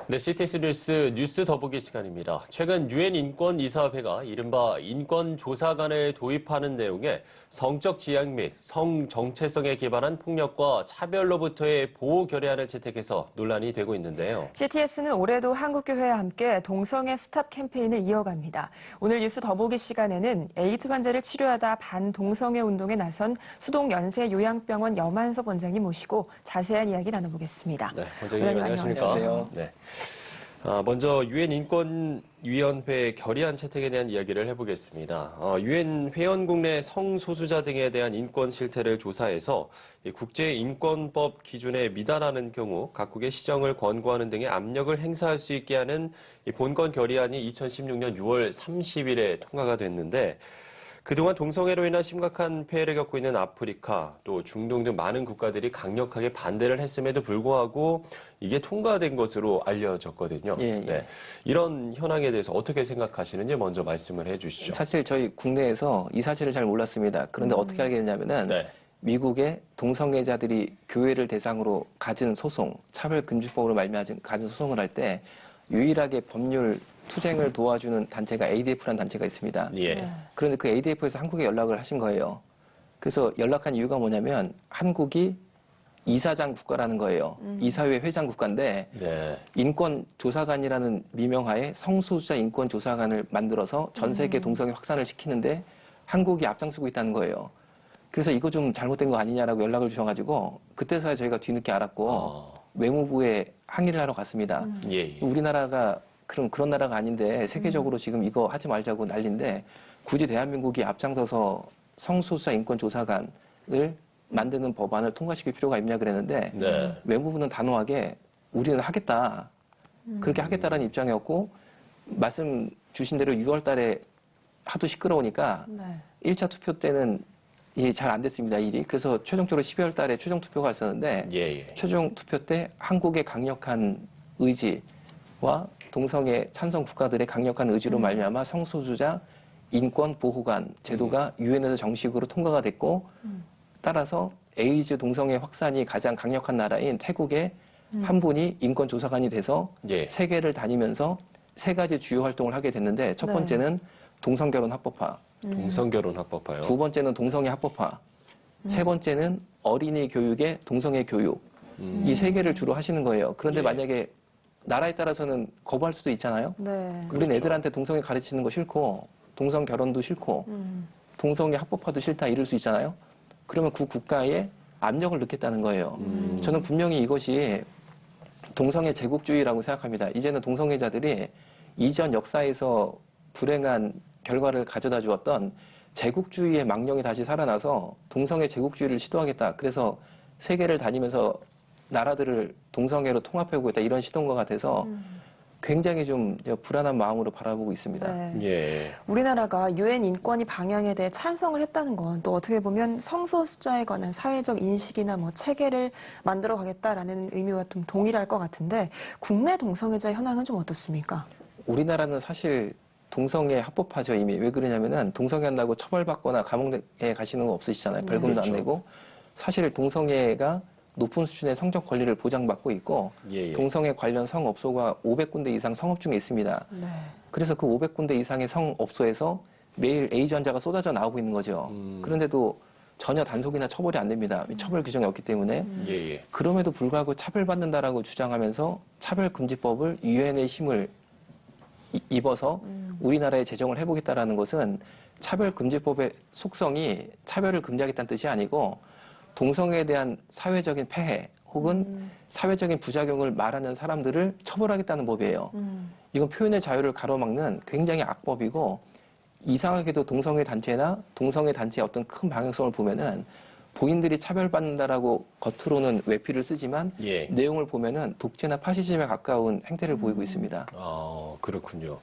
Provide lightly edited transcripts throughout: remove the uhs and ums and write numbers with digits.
네, CTS 뉴스 더보기 시간입니다. 최근 유엔 인권이사회가 이른바 인권조사관을 도입하는 내용의 성적 지향 및 성 정체성에 기반한 폭력과 차별로부터의 보호 결의안을 채택해서 논란이 되고 있는데요. CTS는 올해도 한국교회와 함께 동성애 스탑 캠페인을 이어갑니다. 오늘 뉴스 더보기 시간에는 에이즈 환자를 치료하다 반동성애 운동에 나선 수동연세요양병원 염한섭 원장님 모시고 자세한 이야기 나눠보겠습니다. 네, 원장님 안녕하십니까? 안녕하세요. 네. 먼저 유엔 인권위원회 결의안 채택에 대한 이야기를 해보겠습니다. 유엔 회원국 내 성소수자 등에 대한 인권 실태를 조사해서 국제인권법 기준에 미달하는 경우 각국의 시정을 권고하는 등의 압력을 행사할 수 있게 하는 본건 결의안이 2016년 6월 30일에 통과가 됐는데 그동안 동성애로 인한 심각한 폐해를 겪고 있는 아프리카, 또 중동 등 많은 국가들이 강력하게 반대를 했음에도 불구하고 이게 통과된 것으로 알려졌거든요. 네. 이런 현황에 대해서 어떻게 생각하시는지 먼저 말씀을 해주시죠. 사실 저희 국내에서 이 사실을 잘 몰랐습니다. 그런데 어떻게 알게 됐냐면은 미국의 동성애자들이 교회를 대상으로 가진 소송, 차별금지법으로 가진 소송을 할 때 유일하게 법률 투쟁을 도와주는 단체가 ADF라는 단체가 있습니다. 그런데 그 ADF에서 한국에 연락을 하신 거예요. 그래서 연락한 이유가 뭐냐면 한국이 이사장 국가라는 거예요. 이사회 회장 국가인데 인권조사관이라는 미명하에 성소수자 인권조사관을 만들어서 전 세계 동성애 확산을 시키는데 한국이 앞장서고 있다는 거예요. 그래서 이거 좀 잘못된 거 아니냐라고 연락을 주셔가지고 그때서야 저희가 뒤늦게 알았고 외무부에 항의를 하러 갔습니다. 우리나라가 그런 나라가 아닌데 세계적으로 지금 이거 하지 말자고 난리인데 굳이 대한민국이 앞장서서 성소수자 인권조사관을 만드는 법안을 통과시킬 필요가 있냐 그랬는데 외무부는 단호하게 우리는 하겠다. 그렇게 하겠다라는 입장이었고 말씀 주신 대로 6월 달에 하도 시끄러우니까 1차 투표 때는 잘 안 됐습니다, 일이. 그래서 최종적으로 12월 달에 최종 투표가 있었는데 최종 투표 때 한국의 강력한 의지와 동성애 찬성 국가들의 강력한 의지로 말미암아 성소수자 인권 보호관 제도가 유엔에서 정식으로 통과가 됐고 따라서 에이즈 동성애 확산이 가장 강력한 나라인 태국의 한 분이 인권조사관이 돼서 세계를 다니면서 세 가지 주요 활동을 하게 됐는데 첫 번째는 동성결혼 합법화. 동성결혼 합법화요? 두 번째는 동성애 합법화. 세 번째는 어린이 교육의 동성애 교육. 이 세 개를 주로 하시는 거예요. 그런데 만약에 나라에 따라서는 거부할 수도 있잖아요. 우린 애들한테 동성애 가르치는 거 싫고 동성 결혼도 싫고 동성애 합법화도 싫다 이럴 수 있잖아요. 그러면 그 국가에 압력을 넣겠다는 거예요. 저는 분명히 이것이 동성애 제국주의라고 생각합니다. 이제는 동성애자들이 이전 역사에서 불행한 결과를 가져다 주었던 제국주의의 망령이 다시 살아나서 동성애 제국주의를 시도하겠다. 그래서 세계를 다니면서 나라들을 동성애로 통합해오고 있다 이런 시도인 것 같아서 굉장히 좀 불안한 마음으로 바라보고 있습니다. 우리나라가 유엔 인권위 방향에 대해 찬성을 했다는 건 또 어떻게 보면 성소수자에 관한 사회적 인식이나 뭐 체계를 만들어 가겠다라는 의미와 좀 동일할 것 같은데 국내 동성애자 현황은 좀 어떻습니까? 우리나라는 사실 동성애 합법화죠 이미. 왜 그러냐면은 동성애 한다고 처벌받거나 감옥에 가시는 거 없으시잖아요. 벌금도 안 내고. 사실 동성애가 높은 수준의 성적 권리를 보장받고 있고 동성애 관련 성업소가 500군데 이상 성업 중에 있습니다. 그래서 그 500군데 이상의 성업소에서 매일 에이즈 환자가 쏟아져 나오고 있는 거죠. 그런데도 전혀 단속이나 처벌이 안 됩니다. 처벌 규정이 없기 때문에. 그럼에도 불구하고 차별받는다라고 주장하면서 차별금지법을 유엔의 힘을 입어서 우리나라에 제정을 해보겠다라는 것은 차별금지법의 속성이 차별을 금지하겠다는 뜻이 아니고 동성애에 대한 사회적인 폐해 혹은 사회적인 부작용을 말하는 사람들을 처벌하겠다는 법이에요. 이건 표현의 자유를 가로막는 굉장히 악법이고 이상하게도 동성애 단체나 동성애 단체의 어떤 큰 방향성을 보면은 본인들이 차별받는다라고 겉으로는 외피를 쓰지만 내용을 보면은 독재나 파시즘에 가까운 행태를 보이고 있습니다. 그렇군요.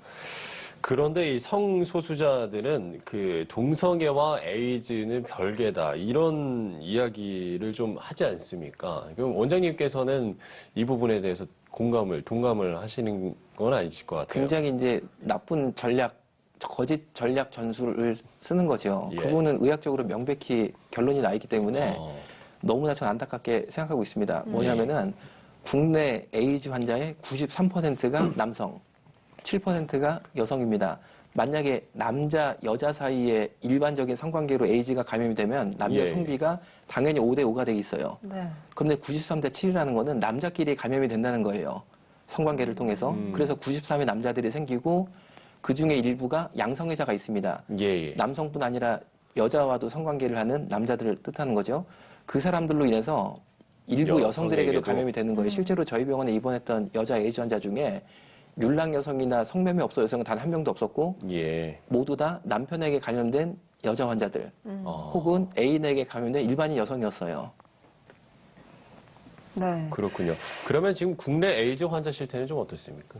그런데 이 성소수자들은 그 동성애와 에이즈는 별개다 이런 이야기를 좀 하지 않습니까? 그럼 원장님께서는 이 부분에 대해서 동감을 하시는 건 아니실 것 같아요. 굉장히 이제 나쁜 거짓 전략 전술을 쓰는 거죠. 그거는 의학적으로 명백히 결론이 나 있기 때문에 너무나 전 안타깝게 생각하고 있습니다. 뭐냐면은 국내 에이즈 환자의 93%가 남성, 7%가 여성입니다. 만약에 남자, 여자 사이에 일반적인 성관계로 에이즈가 감염이 되면 남녀 예. 성비가 당연히 5대5가 되어 있어요. 네. 그런데 93대7이라는 거는 남자끼리 감염이 된다는 거예요. 성관계를 통해서. 그래서 93의 남자들이 생기고 그중에 일부가 양성애자가 있습니다. 예, 예. 남성뿐 아니라 여자와도 성관계를 하는 남자들을 뜻하는 거죠. 그 사람들로 인해서 일부 여성들에게도 여성에게도. 감염이 되는 거예요. 실제로 저희 병원에 입원했던 여자 에이즈 환자 중에 율랑 여성이나 성매매 업소 여성은 단 한 명도 없었고 예. 모두 다 남편에게 감염된 여자 환자들 아, 혹은 애인에게 감염된 일반인 여성이었어요. 네. 그렇군요. 그러면 지금 국내 에이즈 환자 실태는 좀 어떻습니까?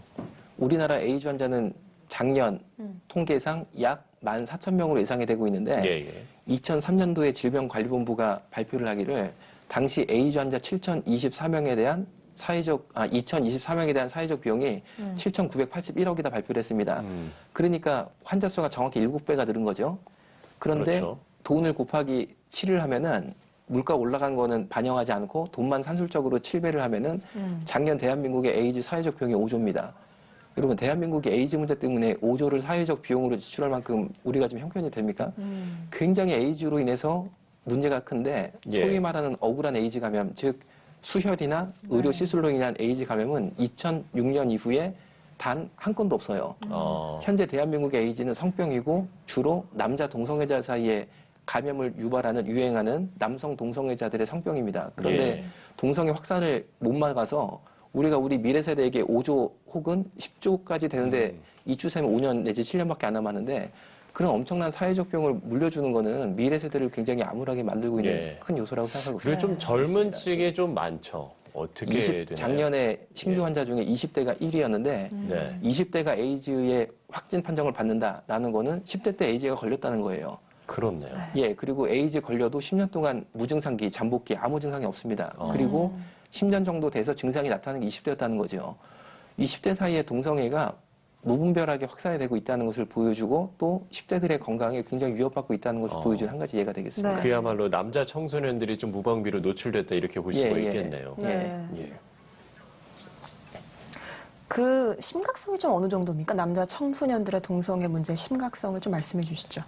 우리나라 에이즈 환자는 작년 통계상 약 14,000명으로 예상이 되고 있는데 예, 예. 2003년도에 질병관리본부가 발표를 하기를 당시 에이즈 환자 7,024명에 대한 2,024명에 대한 사회적 비용이 7,981억이다 발표를 했습니다. 그러니까 환자 수가 정확히 7배가 늘은 거죠. 그런데 그렇죠. 돈을 곱하기 7을 하면은 물가 올라간 거는 반영하지 않고 돈만 산술적으로 7배를 하면은 작년 대한민국의 에이즈 사회적 비용이 5조입니다. 여러분 대한민국이 에이즈 문제 때문에 5조를 사회적 비용으로 지출할 만큼 우리가 지금 형편이 됩니까? 굉장히 에이즈로 인해서 문제가 큰데 예. 소위 말하는 억울한 에이즈 감염, 즉 수혈이나 의료 시술로 인한 에이즈 감염은 2006년 이후에 단 한 건도 없어요. 아, 현재 대한민국의 에이즈는 성병이고 주로 남자 동성애자 사이에 감염을 유행하는 남성 동성애자들의 성병입니다. 그런데 예. 동성애 확산을 못 막아서 우리가 우리 미래 세대에게 5조 혹은 10조까지 되는데 이 추세면 5년 내지 7년밖에 안 남았는데 그런 엄청난 사회적 병을 물려주는 거는 미래 세대를 굉장히 암울하게 만들고 있는 예. 큰 요소라고 생각하고 그리고 있습니다. 좀 젊은 층이 좀 많죠. 어떻게 되나요? 작년에 신규 예. 환자 중에 20대가 1위였는데 네. 20대가 에이즈의 확진 판정을 받는다라는 거는 10대 때 에이즈가 걸렸다는 거예요. 그렇네요. 예, 그리고 에이즈 걸려도 10년 동안 무증상기, 잠복기 아무 증상이 없습니다. 그리고 10년 정도 돼서 증상이 나타나는 게 20대였다는 거죠. 20대 사이에 동성애가 무분별하게 확산이 되고 있다는 것을 보여주고 또 10대들의 건강에 굉장히 위협받고 있다는 것을 보여주는 한 가지 예가 되겠습니다. 네. 그야말로 남자 청소년들이 좀 무방비로 노출됐다 이렇게 볼 수가 예, 예. 있겠네요. 네. 예. 그 심각성이 좀 어느 정도입니까? 남자 청소년들의 동성애 문제의 심각성을 좀 말씀해 주시죠.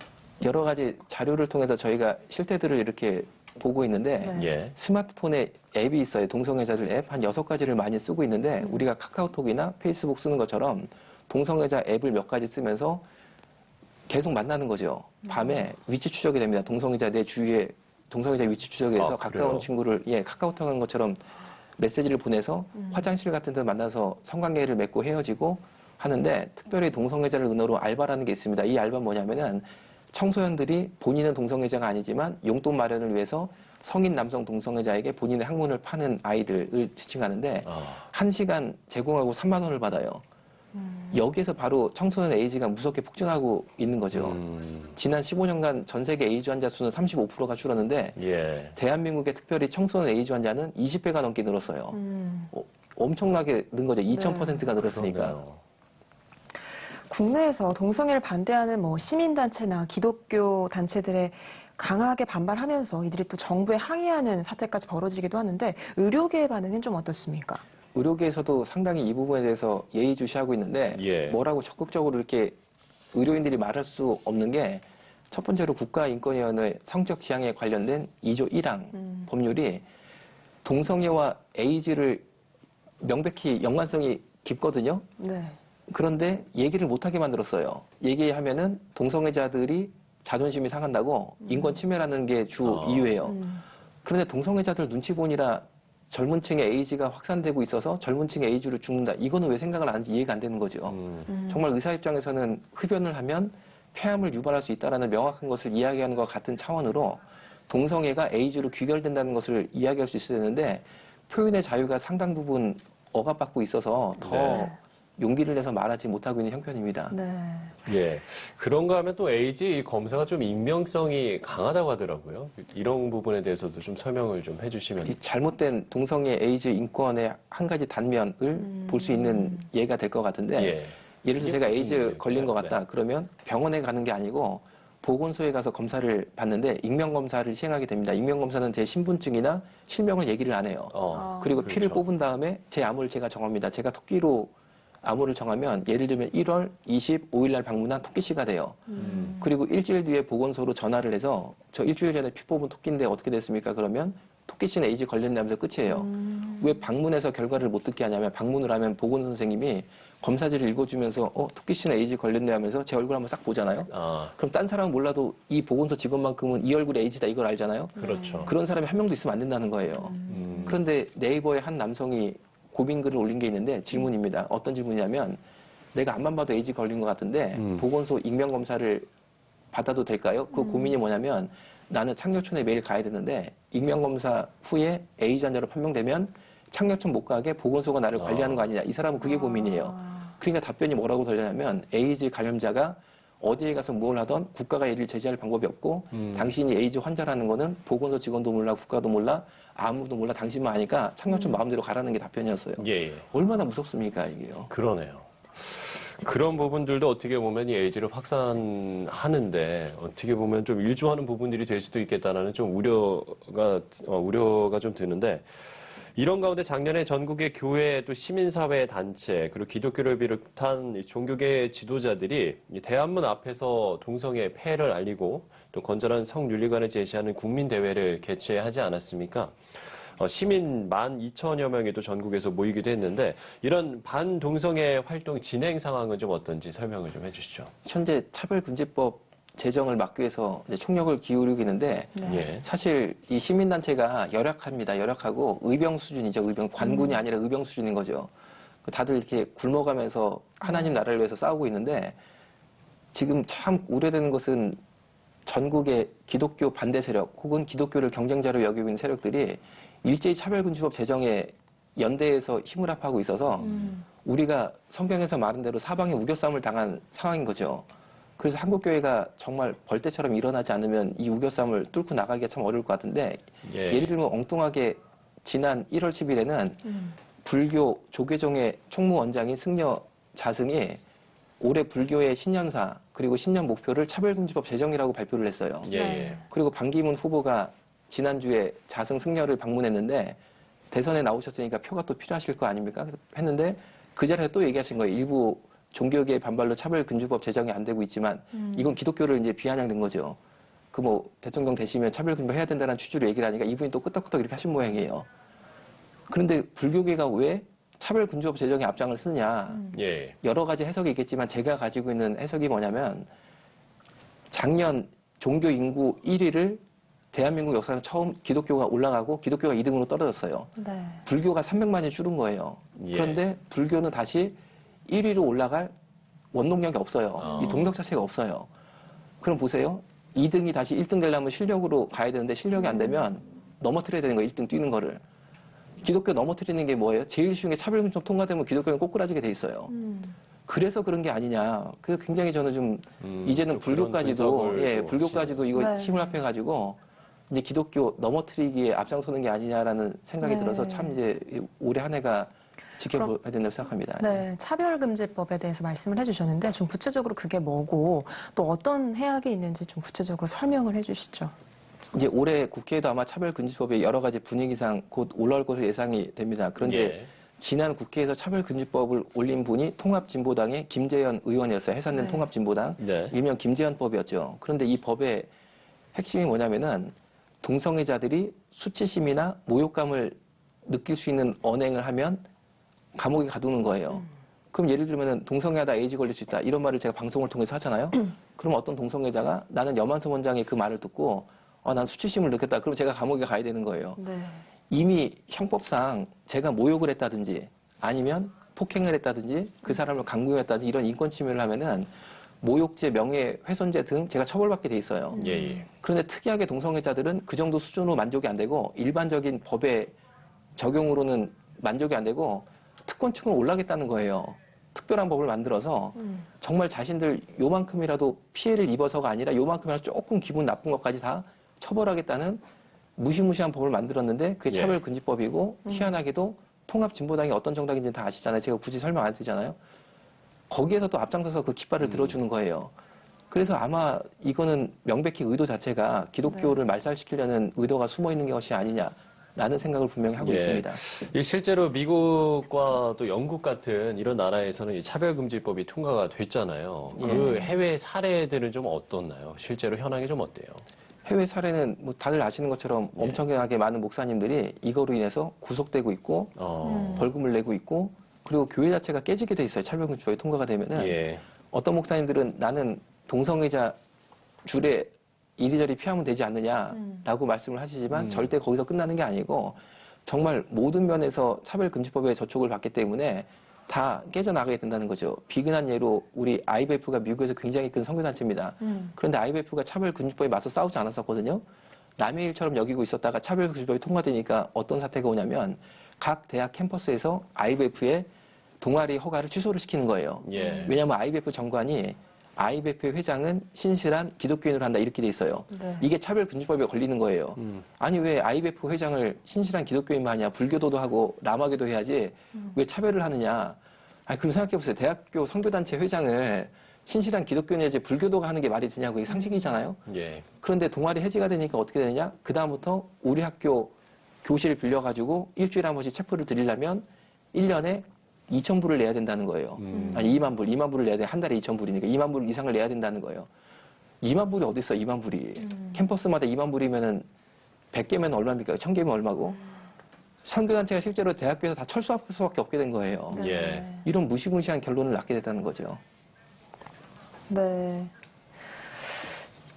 여러 가지 자료를 통해서 저희가 실태들을 이렇게 보고 있는데 네. 예. 스마트폰에 앱이 있어요. 동성애자들 앱 한 6가지를 많이 쓰고 있는데 우리가 카카오톡이나 페이스북 쓰는 것처럼 동성애자 앱을 몇 가지 쓰면서 계속 만나는 거죠. 밤에 위치 추적이 됩니다. 동성애자 내 주위에 동성애자 위치 추적해서 아, 가까운 그래요? 친구를 카카오톡 하는 것처럼 메시지를 보내서 화장실 같은 데 만나서 성관계를 맺고 헤어지고 하는데 특별히 동성애자를 은어로 알바라는 게 있습니다. 이 알바는 뭐냐면은 청소년들이 본인은 동성애자가 아니지만 용돈 마련을 위해서 성인 남성 동성애자에게 본인의 학문을 파는 아이들을 지칭하는데 아, 1시간 제공하고 3만 원을 받아요. 여기에서 바로 청소년 에이즈가 무섭게 폭증하고 있는 거죠. 지난 15년간 전 세계 에이즈 환자 수는 35%가 줄었는데 예. 대한민국의 특별히 청소년 에이즈 환자는 20배가 넘게 늘었어요. 엄청나게 는 거죠. 2000%가 늘었으니까. 그러네요. 국내에서 동성애를 반대하는 시민단체나 기독교 단체들의 강하게 반발하면서 이들이 또 정부에 항의하는 사태까지 벌어지기도 하는데 의료계의 반응은 좀 어떻습니까? 의료계에서도 상당히 이 부분에 대해서 예의주시하고 있는데 예. 뭐라고 적극적으로 이렇게 의료인들이 말할 수 없는 게 첫 번째로 국가인권위원회 성적 지향에 관련된 2조 1항 법률이 동성애와 에이즈를 명백히 연관성이 깊거든요. 네. 그런데 얘기를 못하게 만들었어요. 얘기하면은 동성애자들이 자존심이 상한다고 인권 침해라는 게 주 이유예요. 그런데 동성애자들 눈치 보니라 젊은 층에 에이즈가 확산되고 있어서 젊은 층에 에이즈로 죽는다. 이거는 왜 생각을 안 하는지 이해가 안 되는 거죠. 정말 의사 입장에서는 흡연을 하면 폐암을 유발할 수 있다는 명확한 것을 이야기하는 것 같은 차원으로 동성애가 에이즈로 귀결된다는 것을 이야기할 수 있어야 되는데 표현의 자유가 상당 부분 억압받고 있어서 더 네. 용기를 내서 말하지 못하고 있는 형편입니다. 네. 예. 그런가 하면 또 에이즈 이 검사가 좀 익명성이 강하다고 하더라고요. 이런 부분에 대해서도 좀 설명을 좀 해주시면. 이 잘못된 동성애 에이즈 인권의 한 가지 단면을 볼 수 있는 예가 될 것 같은데 예. 예를 들어서 제가 이게 무슨 에이즈 얘기예요? 걸린 것 네. 같다. 그러면 병원에 가는 게 아니고 보건소에 가서 검사를 받는데 익명검사를 시행하게 됩니다. 익명검사는 제 신분증이나 실명을 얘기를 안 해요. 그리고 피를 그렇죠. 뽑은 다음에 제 암호를 제가 정합니다. 제가 토끼로 암호를 정하면 예를 들면 1월 25일 날 방문한 토끼씨가 돼요. 그리고 일주일 뒤에 보건소로 전화를 해서 저 일주일 전에 피 뽑은 토끼인데 어떻게 됐습니까? 그러면 토끼씨는 에이즈 걸렸냐면서 끝이에요. 왜 방문해서 결과를 못 듣게 하냐면 방문을 하면 보건소 선생님이 검사지를 읽어주면서 토끼씨는 에이즈 걸렸네 하면서 제 얼굴 한번 싹 보잖아요. 그럼 딴 사람은 몰라도 이 보건소 직원만큼은 이 얼굴에 에이즈다 이걸 알잖아요. 그렇죠. 그런 사람이 한 명도 있으면 안 된다는 거예요. 그런데 네이버에 한 남성이 고민글을 올린 게 있는데 질문입니다. 어떤 질문이냐면 내가 앞만 봐도 에이즈 걸린 것 같은데 보건소 익명검사를 받아도 될까요? 그 고민이 뭐냐면 나는 창녀촌에 매일 가야 되는데 익명검사 후에 에이즈 환자로 판명되면 창녀촌 못 가게 보건소가 나를 관리하는 거 아니냐. 이 사람은 그게 고민이에요. 그러니까 답변이 뭐라고 들렸냐면 에이즈 감염자가 어디에 가서 뭘 하던 국가가 이를 제재할 방법이 없고 당신이 에이즈 환자라는 거는 보건소 직원도 몰라 국가도 몰라 아무도 몰라 당신만 아니까 창녀촌 마음대로 가라는 게 답변이었어요. 예. 얼마나 무섭습니까 이게요. 그러네요. 그런 부분들도 어떻게 보면 이 에이즈를 확산하는데 어떻게 보면 좀 일조하는 부분들이 될 수도 있겠다는 좀 우려가 좀 드는데 이런 가운데 작년에 전국의 교회 또 시민사회 단체 그리고 기독교를 비롯한 이 종교계 지도자들이 이 대한문 앞에서 동성애 폐해를 알리고 또 건전한 성윤리관을 제시하는 국민대회를 개최하지 않았습니까? 시민 12,000여 명이 또 전국에서 모이기도 했는데 이런 반동성애 활동 진행 상황은 좀 어떤지 설명을 좀 해주시죠. 현재 차별금지법 제정을 막기 위해서 이제 총력을 기울이고 있는데 예. 사실 이 시민단체가 열악합니다. 열악하고 의병 수준이죠. 의병 관군이 아니라 의병 수준인 거죠. 다들 이렇게 굶어가면서 하나님 나라를 위해서 싸우고 있는데 지금 참 우려되는 것은 전국의 기독교 반대 세력 혹은 기독교를 경쟁자로 여기고 있는 세력들이 일제히 차별금지법 제정에 연대해서 힘을 합하고 있어서 우리가 성경에서 말한 대로 사방에 우겨싸움을 당한 상황인 거죠. 그래서 한국교회가 정말 벌떼처럼 일어나지 않으면 이 우겨싸움을 뚫고 나가기가 참 어려울 것 같은데 예를 들면 엉뚱하게 지난 1월 10일에는 불교 조계종의 총무원장인 승려 자승이 올해 불교의 신년사 그리고 신년 목표를 차별금지법 제정이라고 발표를 했어요. 예. 그리고 반기문 후보가 지난주에 자승 승려를 방문했는데 대선에 나오셨으니까 표가 또 필요하실 거 아닙니까? 그래서 했는데 그 자리에서 또 얘기하신 거예요. 일부 종교계의 반발로 차별금지법 제정이 안 되고 있지만 이건 기독교를 이제 비아냥된 거죠. 그 뭐 대통령 되시면 차별금지법 해야 된다는 취지로 얘기를 하니까 이분이 또 끄떡끄떡 이렇게 하신 모양이에요. 그런데 불교계가 왜 차별금지법 제정에 앞장을 쓰느냐. 예. 여러 가지 해석이 있겠지만 제가 가지고 있는 해석이 뭐냐면 작년 종교 인구 1위를 대한민국 역사상 처음 기독교가 올라가고 기독교가 2등으로 떨어졌어요. 네. 불교가 300만이 줄은 거예요. 예. 그런데 불교는 다시 1위로 올라갈 원동력이 없어요. 이 동력 자체가 없어요. 그럼 보세요. 2등이 다시 1등 되려면 실력으로 가야 되는데 실력이 안 되면 넘어뜨려야 되는 거예요. 1등 뛰는 거를. 기독교 넘어뜨리는 게 뭐예요? 제일 쉬운 게 차별금지법 통과되면 기독교는 꼬꾸라지게 돼 있어요. 그래서 그런 게 아니냐. 그래서 굉장히 저는 좀 이제는 불교까지도 불교까지도 이거 네. 힘을 합해가지고 이제 기독교 넘어뜨리기에 앞장서는 게 아니냐라는 생각이 네. 들어서 참 이제 올해 한 해가 지켜봐야 된다고 생각합니다. 네, 차별금지법에 대해서 말씀을 해주셨는데 좀 구체적으로 그게 뭐고 또 어떤 해악이 있는지 좀 구체적으로 설명을 해주시죠. 이제 올해 국회에도 아마 차별금지법의 여러 가지 분위기상 곧 올라올 것으로 예상이 됩니다. 그런데 예. 지난 국회에서 차별금지법을 올린 분이 통합진보당의 김재현 의원이었어요. 해산된 네. 통합진보당. 네. 일명 김재현법이었죠. 그런데 이 법의 핵심이 뭐냐면은 동성애자들이 수치심이나 모욕감을 느낄 수 있는 언행을 하면 감옥에 가두는 거예요. 그럼 예를 들면 동성애하다 에이즈 걸릴 수 있다. 이런 말을 제가 방송을 통해서 하잖아요. 그럼 어떤 동성애자가 나는 염한섭 원장의 그 말을 듣고 난 수치심을 느꼈다. 그럼 제가 감옥에 가야 되는 거예요. 네. 이미 형법상 제가 모욕을 했다든지 아니면 폭행을 했다든지 그 사람을 강금했다든지 이런 인권 침해를 하면은 모욕죄, 명예훼손죄 등 제가 처벌받게 돼 있어요. 예. 그런데 특이하게 동성애자들은 그 정도 수준으로 만족이 안 되고 일반적인 법의 적용으로는 만족이 안 되고 특권층은 올라겠다는 거예요. 특별한 법을 만들어서 정말 자신들 요만큼이라도 피해를 입어서가 아니라 요만큼이라도 조금 기분 나쁜 것까지 다 처벌하겠다는 무시무시한 법을 만들었는데 그게 예. 차별금지법이고 희한하게도 통합진보당이 어떤 정당인지는 다 아시잖아요. 제가 굳이 설명 안 드리잖아요. 거기에서 또 앞장서서 그 깃발을 들어주는 거예요. 그래서 아마 이거는 명백히 의도 자체가 기독교를 말살시키려는 의도가 숨어 있는 것이 아니냐라는 생각을 분명히 하고 예. 있습니다. 이 실제로 미국과 또 영국 같은 이런 나라에서는 이 차별금지법이 통과가 됐잖아요. 그 해외 사례들은 좀 어떻나요? 실제로 현황이 좀 어때요? 해외 사례는 뭐 다들 아시는 것처럼 엄청나게 많은 목사님들이 이거로 인해서 구속되고 있고 벌금을 내고 있고 그리고 교회 자체가 깨지게 돼 있어요. 차별금지법이 통과가 되면은 예. 어떤 목사님들은 나는 동성애자 줄에 이리저리 피하면 되지 않느냐라고 말씀을 하시지만 절대 거기서 끝나는 게 아니고 정말 모든 면에서 차별금지법에 저촉을 받기 때문에 다 깨져나가게 된다는 거죠. 비근한 예로 우리 IBF가 미국에서 굉장히 큰 선교단체입니다. 그런데 IBF가 차별금지법에 맞서 싸우지 않았었거든요. 남의 일처럼 여기고 있었다가 차별금지법이 통과되니까 어떤 사태가 오냐면 각 대학 캠퍼스에서 IBF의 동아리 허가를 취소를 시키는 거예요. 예. 왜냐하면 IBF 정관이 IBF의 회장은 신실한 기독교인으로 한다 이렇게 돼 있어요. 네. 이게 차별금지법에 걸리는 거예요. 아니 왜 IBF 회장을 신실한 기독교인만 하냐? 불교도도 하고 라마교도 해야지 왜 차별을 하느냐? 아니 그럼 생각해보세요. 대학교 선교단체 회장을 신실한 기독교인이 이제 불교도가 하는 게 말이 되냐고 이게 상식이잖아요. 예. 그런데 동아리 해지가 되니까 어떻게 되느냐? 그 다음부터 우리 학교 교실 빌려가지고 일주일에 한 번씩 체포를 드리려면 1년에 2,000불을 내야 된다는 거예요. 아니 2만 불을 내야 돼. 한 달에 2,000불이니까 2만 불 이상을 내야 된다는 거예요. 2만 불이 어디 있어? 2만 불이. 캠퍼스마다 2만 불이면은 100개면 얼마입니까? 1,000개면 얼마고? 선교단체가 실제로 대학교에서 다 철수할 수밖에 없게 된 거예요. 예. 이런 무시무시한 결론을 낳게 됐다는 거죠. 네.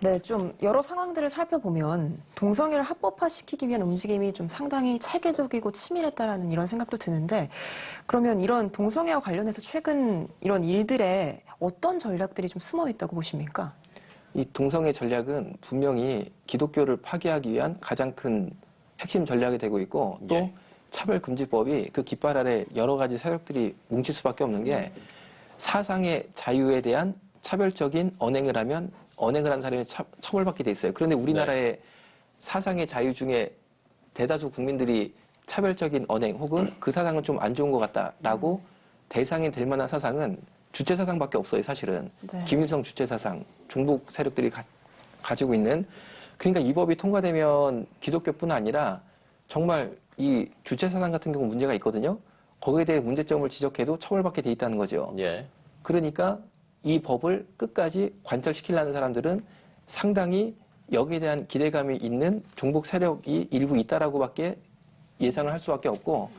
네, 좀 여러 상황들을 살펴보면 동성애를 합법화시키기 위한 움직임이 좀 상당히 체계적이고 치밀했다라는 이런 생각도 드는데 그러면 이런 동성애와 관련해서 최근 이런 일들에 어떤 전략들이 좀 숨어 있다고 보십니까? 이 동성애 전략은 분명히 기독교를 파괴하기 위한 가장 큰 핵심 전략이 되고 있고 또 예. 차별금지법이 그 깃발 아래 여러 가지 세력들이 뭉칠 수밖에 없는 게 사상의 자유에 대한 차별적인 언행을 하면 언행을 한 사람이 처벌받게 돼 있어요. 그런데 우리나라의 사상의 자유 중에 대다수 국민들이 차별적인 언행 혹은 그 사상은 좀 안 좋은 것 같다라고 대상이 될 만한 사상은 주체 사상밖에 없어요, 사실은. 네. 김일성 주체 사상, 종북 세력들이 가지고 있는. 그러니까 이 법이 통과되면 기독교뿐 아니라 정말 이 주체 사상 같은 경우 문제가 있거든요. 거기에 대해 문제점을 지적해도 처벌받게 돼 있다는 거죠. 예. 그러니까 이 법을 끝까지 관철시키려는 사람들은 상당히 여기에 대한 기대감이 있는 종북 세력이 일부 있다라고밖에 예상을 할 수밖에 없고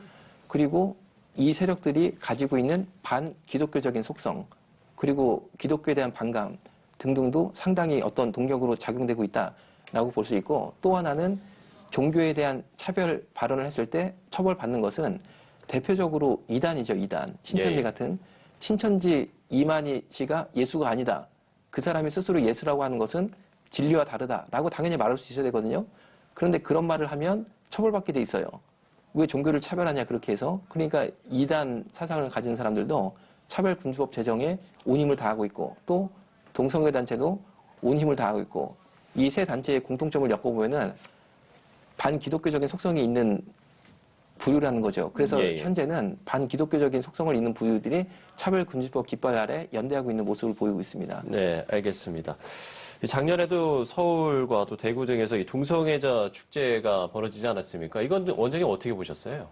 그리고 이 세력들이 가지고 있는 반기독교적인 속성 그리고 기독교에 대한 반감 등등도 상당히 어떤 동력으로 작용되고 있다라고 볼 수 있고 또 하나는 종교에 대한 차별 발언을 했을 때 처벌받는 것은 대표적으로 이단이죠, 이단. 신천지 예. 같은 신천지 이만희 씨가 예수가 아니다. 그 사람이 스스로 예수라고 하는 것은 진리와 다르다라고 당연히 말할 수 있어야 되거든요. 그런데 그런 말을 하면 처벌받게 돼 있어요. 왜 종교를 차별하냐 그렇게 해서. 그러니까 이단 사상을 가진 사람들도 차별금지법 제정에 온 힘을 다하고 있고 또 동성애 단체도 온 힘을 다하고 있고 이 세 단체의 공통점을 엮어보면은 반기독교적인 속성이 있는 부류라는 거죠. 그래서 예, 예. 현재는 반기독교적인 속성을 있는 부류들이 차별금지법 깃발 아래 연대하고 있는 모습을 보이고 있습니다. 네, 알겠습니다. 작년에도 서울과 또 대구 등에서 이 동성애자 축제가 벌어지지 않았습니까? 이건 원장님 어떻게 보셨어요?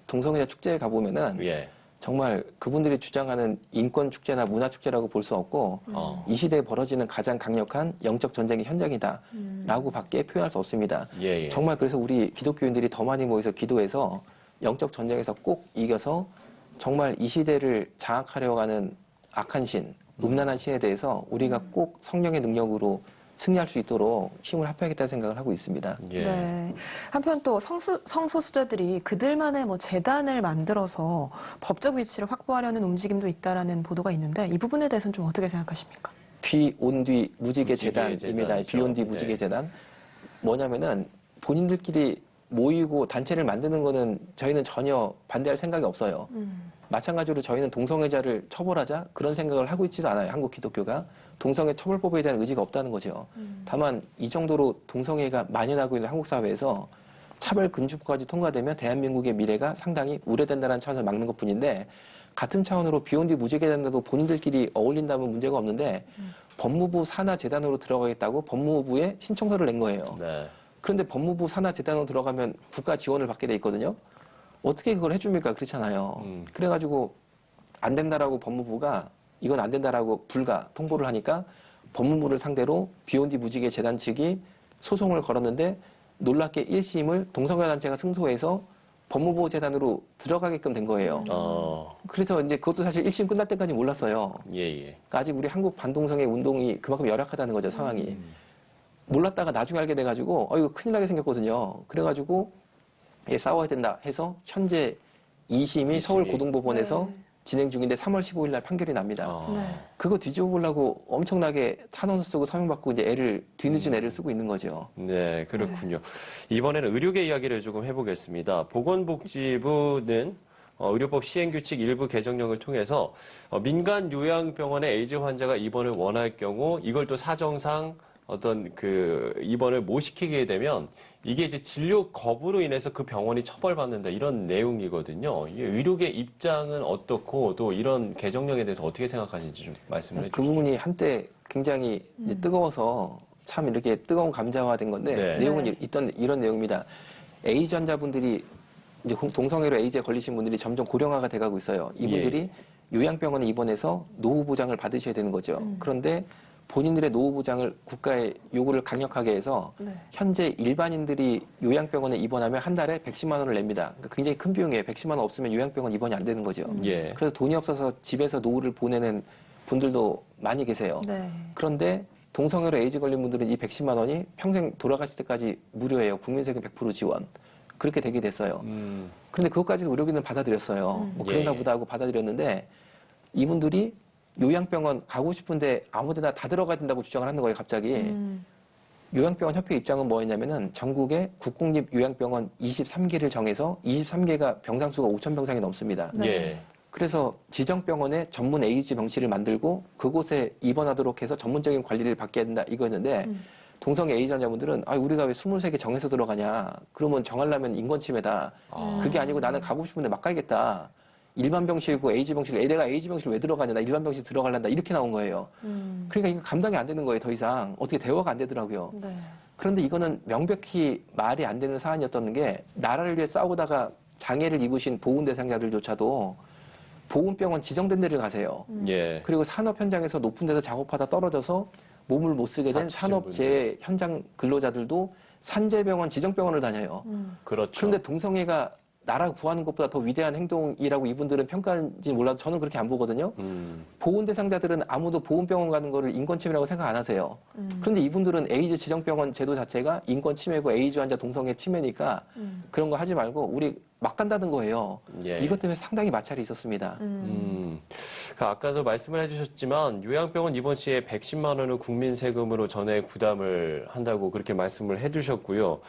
동성애자 축제에 가보면은 예. 정말 그분들이 주장하는 인권 축제나 문화 축제라고 볼 수 없고 이 시대에 벌어지는 가장 강력한 영적 전쟁의 현장이다라고 밖에 표현할 수 없습니다. 예, 예. 정말 그래서 우리 기독교인들이 더 많이 모여서 기도해서 영적 전쟁에서 꼭 이겨서 정말 이 시대를 장악하려고 하는 악한 신, 음란한 신에 대해서 우리가 꼭 성령의 능력으로 승리할 수 있도록 힘을 합해야겠다는 생각을 하고 있습니다. 예. 네. 한편 또 성소수자들이 그들만의 뭐 재단을 만들어서 법적 위치를 확보하려는 움직임도 있다라는 보도가 있는데 이 부분에 대해서는 좀 어떻게 생각하십니까? 비온뒤 무지개 무지개 재단입니다. 재단이죠. 비온뒤 무지개 네. 재단. 뭐냐면은 본인들끼리 모이고 단체를 만드는 거는 저희는 전혀 반대할 생각이 없어요. 마찬가지로 저희는 동성애자를 처벌하자 그런 생각을 하고 있지도 않아요. 한국 기독교가. 동성애 처벌법에 대한 의지가 없다는 거죠. 다만 이 정도로 동성애가 만연하고 있는 한국 사회에서 차별 금지법까지 통과되면 대한민국의 미래가 상당히 우려된다는 차원에서 막는 것뿐인데 같은 차원으로 비욘드 무지개단도 본인들끼리 어울린다면 문제가 없는데 법무부 산하재단으로 들어가겠다고 법무부에 신청서를 낸 거예요. 네. 그런데 법무부 산하재단으로 들어가면 국가 지원을 받게 돼 있거든요. 어떻게 그걸 해줍니까? 그렇잖아요. 그래가지고 안 된다라고 법무부가 이건 안 된다라고 불가 통보를 하니까 법무부를 상대로 비욘드 무지개 재단 측이 소송을 걸었는데 놀랍게 1심을 동성애단체가 승소해서 법무부 재단으로 들어가게끔 된 거예요. 그래서 이제 그것도 사실 1심 끝날 때까지 몰랐어요. 예, 예. 그러니까 아직 우리 한국 반동성애 운동이 그만큼 열악하다는 거죠, 상황이. 몰랐다가 나중에 알게 돼가지고, 이거 큰일 나게 생겼거든요. 그래가지고, 싸워야 된다 해서, 현재 2심이 서울고등법원에서 진행 중인데 3월 15일 날 판결이 납니다. 네. 그거 뒤집어 보려고 엄청나게 탄원서 쓰고 서명받고 이제 뒤늦은 애를 쓰고 있는 거죠. 네, 그렇군요. 이번에는 의료계 이야기를 조금 해보겠습니다. 보건복지부는 의료법 시행규칙 일부 개정령을 통해서 민간 요양병원의 에이즈 환자가 입원을 원할 경우 이걸 또 사정상 어떤 입원을 못 시키게 되면 이게 이제 진료 거부로 인해서 그 병원이 처벌받는다 이런 내용이거든요. 이 의료계 입장은 어떻고 또 이런 개정령에 대해서 어떻게 생각하시는지 좀 말씀을 해주시죠. 그 부분이 한때 굉장히 이제 뜨거워서 참 이렇게 뜨거운 감자화된 건데 네. 내용은 이런 내용입니다. 에이즈 환자분들이 이제 동성애로 에이즈에 걸리신 분들이 점점 고령화가 돼가고 있어요. 이분들이 요양병원에 입원해서 노후 보장을 받으셔야 되는 거죠. 그런데 본인들의 노후 보장을 국가의 요구를 강력하게 해서 현재 일반인들이 요양병원에 입원하면 한 달에 110만 원을 냅니다. 그러니까 굉장히 큰 비용이에요. 110만 원 없으면 요양병원 입원이 안 되는 거죠. 예. 그래서 돈이 없어서 집에서 노후를 보내는 분들도 많이 계세요. 네. 그런데 동성애로 에이즈 걸린 분들은 이 110만 원이 평생 돌아가실 때까지 무료예요. 국민세금 100% 지원. 그렇게 되게 됐어요. 그런데 그것까지도 의료기는 받아들였어요. 뭐 그런가 보다 하고 받아들였는데 이분들이 요양병원 가고 싶은데 아무데나 다 들어가야 된다고 주장을 하는 거예요, 갑자기. 요양병원 협회 입장은 뭐였냐면은 전국에 국공립 요양병원 23개를 정해서 23개가 병상수가 5,000병상이 넘습니다. 네. 예. 그래서 지정병원에 전문 에이즈 병실을 만들고 그곳에 입원하도록 해서 전문적인 관리를 받게 된다 이거였는데 동성애 에이즈 환자분들은 우리가 왜 23개 정해서 들어가냐. 그러면 정하려면 인권침해다. 그게 아니고 나는 가고 싶은데 막 가야겠다. 일반 병실고 에이즈 병실, 내가 에이즈 병실 왜 들어가냐, 나 일반 병실 들어갈란다 이렇게 나온 거예요. 그러니까 이거 감당이 안 되는 거예요, 더 이상. 어떻게 대화가 안 되더라고요. 네. 그런데 이거는 명백히 말이 안 되는 사안이었던 게 나라를 위해 싸우다가 장애를 입으신 보훈 대상자들조차도 보훈병원 지정된 데를 가세요. 예. 그리고 산업 현장에서 높은 데서 작업하다 떨어져서 몸을 못 쓰게 된 다치신 산업재해 현장 근로자들도 산재병원, 지정병원을 다녀요. 그렇죠. 그런데 동성애가 나라 구하는 것보다 더 위대한 행동이라고 이분들은 평가하는지 몰라도 저는 그렇게 안 보거든요. 보훈 대상자들은 아무도 보훈병원 가는 거를 인권침해라고 생각 안 하세요. 그런데 이분들은 에이즈 지정병원 제도 자체가 인권침해고 에이즈 환자 동성애 침해니까 그런 거 하지 말고 우리 막 간다는 거예요. 예. 이것 때문에 상당히 마찰이 있었습니다. 아까도 말씀을 해주셨지만 요양병원 입원 시에 110만 원을 국민 세금으로 전액 부담을 한다고 그렇게 말씀을 해주셨고요.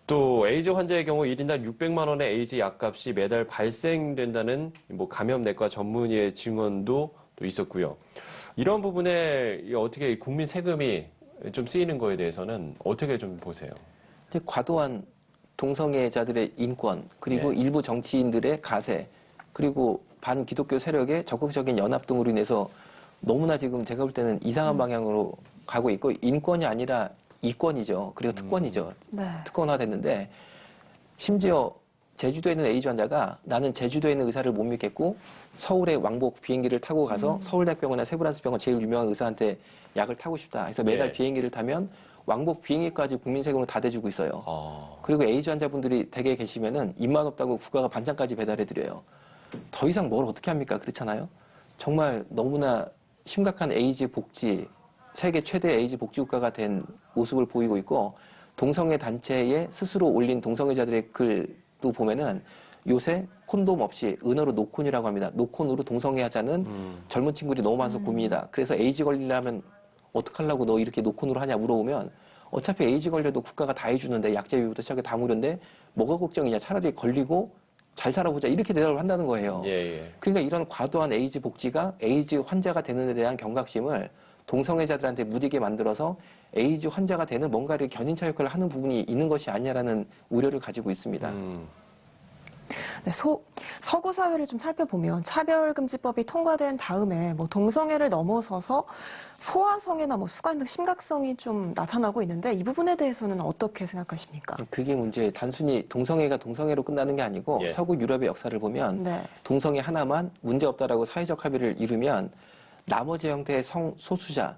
또 에이즈 환자의 경우 1인당 600만 원의 에이즈 약값이 매달 발생된다는 감염내과 전문의의 증언도 또 있었고요. 이런 부분에 어떻게 국민 세금이 좀 쓰이는 거에 대해서는 어떻게 좀 보세요? 과도한 동성애자들의 인권, 그리고 일부 정치인들의 가세, 그리고 반기독교 세력의 적극적인 연합 등으로 인해서 너무나 지금 제가 볼 때는 이상한 방향으로 가고 있고 인권이 아니라 이권이죠. 그리고 특권이죠. 네. 특권화됐는데 심지어 제주도에 있는 에이즈 환자가 나는 제주도에 있는 의사를 못 믿겠고 서울에 왕복 비행기를 타고 가서 서울대병원이나 세브란스병원 제일 유명한 의사한테 약을 타고 싶다. 그래서 매달 비행기를 타면 왕복 비행기까지 국민 세금으로 다 대주고 있어요. 그리고 에이즈 환자분들이 댁에 계시면은 입맛 없다고 국가가 반찬까지 배달해드려요. 더 이상 뭘 어떻게 합니까? 그렇잖아요. 정말 너무나 심각한 에이즈 복지, 세계 최대 에이즈 복지 국가가 된 모습을 보이고 있고 동성애 단체에 스스로 올린 동성애자들의 글도 보면은 요새 콘돔 없이 은어로 노콘이라고 합니다. 노콘으로 동성애 하자는 젊은 친구들이 너무 많아서 고민이다. 그래서 에이즈 걸리려면 어떡하려고 너 이렇게 노콘으로 하냐 물어보면 어차피 에이즈 걸려도 국가가 다 해주는데 약제비부터 시작해 다 무료인데 뭐가 걱정이냐 차라리 걸리고 잘 살아보자 이렇게 대답을 한다는 거예요. 그러니까 이런 과도한 에이즈 복지가 에이즈 환자가 되는 데 대한 경각심을 동성애자들한테 무디게 만들어서 에이즈 환자가 되는 뭔가를 견인차 역할을 하는 부분이 있는 것이 아니냐라는 우려를 가지고 있습니다. 네, 서구 사회를 좀 살펴보면 차별금지법이 통과된 다음에 뭐 동성애를 넘어서서 소아성애나 뭐 수간 등 심각성이 좀 나타나고 있는데 이 부분에 대해서는 어떻게 생각하십니까? 그게 문제. 단순히 동성애가 동성애로 끝나는 게 아니고 예. 서구 유럽의 역사를 보면 네. 동성애 하나만 문제 없다라고 사회적 합의를 이루면 나머지 형태의 성소수자,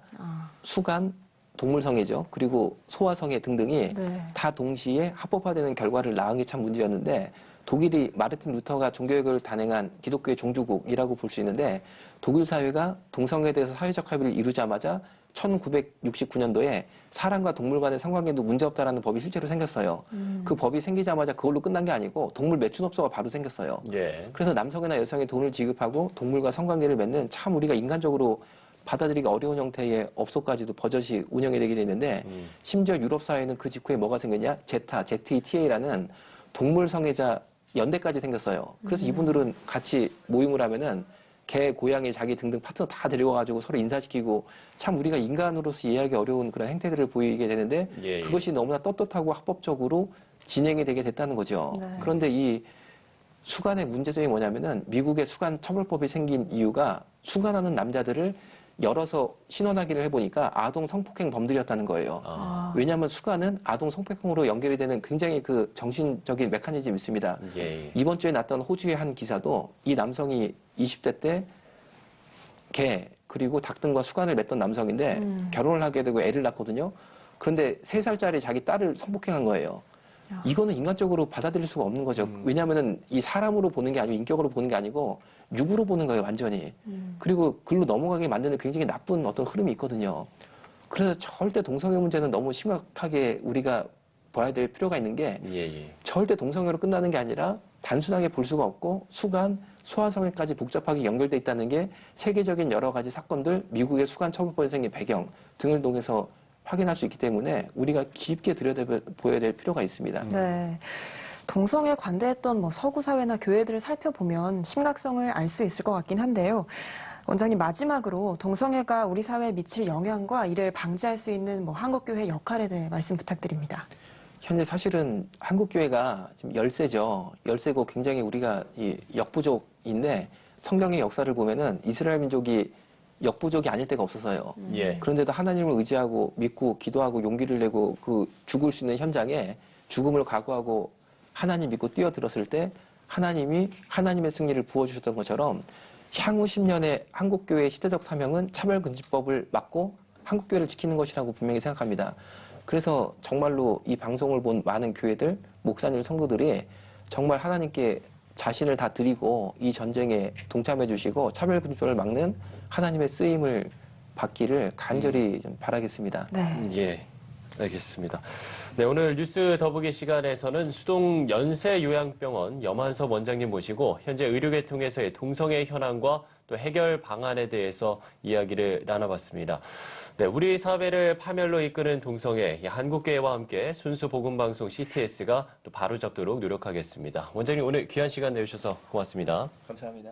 수간, 동물성애죠. 그리고 소아성애 등등이 네. 다 동시에 합법화되는 결과를 낳은 게 참 문제였는데 독일이 마르틴 루터가 종교개혁을 단행한 기독교의 종주국이라고 볼 수 있는데 독일 사회가 동성애에 대해서 사회적 합의를 이루자마자 1969년도에 사람과 동물 간의 성관계도 문제없다라는 법이 실제로 생겼어요. 그 법이 생기자마자 그걸로 끝난 게 아니고 동물 매춘업소가 바로 생겼어요. 예. 그래서 남성이나 여성이 돈을 지급하고 동물과 성관계를 맺는 참 우리가 인간적으로 받아들이기 어려운 형태의 업소까지도 버젓이 운영이 되게 되는데 심지어 유럽 사회는 그 직후에 뭐가 생겼냐? ZETA라는 동물 성애자 연대까지 생겼어요. 그래서 이분들은 같이 모임을 하면은 개, 고양이, 자기 등등 파트너 다 데려와가지고 서로 인사시키고 참 우리가 인간으로서 이해하기 어려운 그런 행태들을 보이게 되는데 예. 그것이 너무나 떳떳하고 합법적으로 진행이 되게 됐다는 거죠. 네. 그런데 이 수간의 문제점이 뭐냐면은 미국의 수간 처벌법이 생긴 이유가 수간하는 남자들을 열어서 신원확인을 해보니까 아동 성폭행 범들이었다는 거예요. 왜냐하면 수간은 아동 성폭행으로 연결이 되는 굉장히 그 정신적인 메커니즘이 있습니다. 예. 이번 주에 났던 호주의 한 기사도 이 남성이 20대 때 개 그리고 닭 등과 수간을 맺던 남성인데 결혼을 하게 되고 애를 낳거든요. 그런데 3살짜리 자기 딸을 성폭행한 거예요. 이거는 인간적으로 받아들일 수가 없는 거죠. 왜냐하면은 이 사람으로 보는 게 아니고 인격으로 보는 게 아니고 육으로 보는 거예요, 완전히. 그리고 글로 넘어가게 만드는 굉장히 나쁜 어떤 흐름이 있거든요. 그래서 절대 동성애 문제는 너무 심각하게 우리가 봐야 될 필요가 있는 게 예. 절대 동성애로 끝나는 게 아니라 단순하게 볼 수가 없고 수간, 소아성애까지 복잡하게 연결돼 있다는 게 세계적인 여러 가지 사건들, 미국의 수간 처벌법에 생긴 배경 등을 통해서 확인할 수 있기 때문에 우리가 깊게 들여다보아야 될 필요가 있습니다. 네. 동성애 관대했던 뭐 서구 사회나 교회들을 살펴보면 심각성을 알 수 있을 것 같긴 한데요. 원장님 마지막으로 동성애가 우리 사회에 미칠 영향과 이를 방지할 수 있는 뭐 한국교회 역할에 대해 말씀 부탁드립니다. 현재 사실은 한국교회가 지금 열세죠. 열세고 굉장히 우리가 이 역부족인데 성경의 역사를 보면은 이스라엘 민족이 역부족이 아닐 때가 없어서요. 예. 그런데도 하나님을 의지하고 믿고 기도하고 용기를 내고 그 죽을 수 있는 현장에 죽음을 각오하고 하나님 믿고 뛰어들었을 때 하나님이 하나님의 승리를 부어주셨던 것처럼 향후 10년의 한국교회의 시대적 사명은 차별금지법을 막고 한국교회를 지키는 것이라고 분명히 생각합니다. 그래서 정말로 이 방송을 본 많은 교회들, 목사님, 성도들이 정말 하나님께 자신을 다 드리고 이 전쟁에 동참해 주시고 차별금지법을 막는 하나님의 쓰임을 받기를 간절히 좀 바라겠습니다. 네. 예. 알겠습니다. 네, 오늘 뉴스 더보기 시간에서는 수동 연세요양병원 염한섭 원장님 모시고 현재 의료계통에서의 동성애 현황과 또 해결 방안에 대해서 이야기를 나눠봤습니다. 네, 우리 사회를 파멸로 이끄는 동성애, 한국교회와 함께 순수 복음방송 CTS가 또 바로잡도록 노력하겠습니다. 원장님 오늘 귀한 시간 내주셔서 고맙습니다. 감사합니다.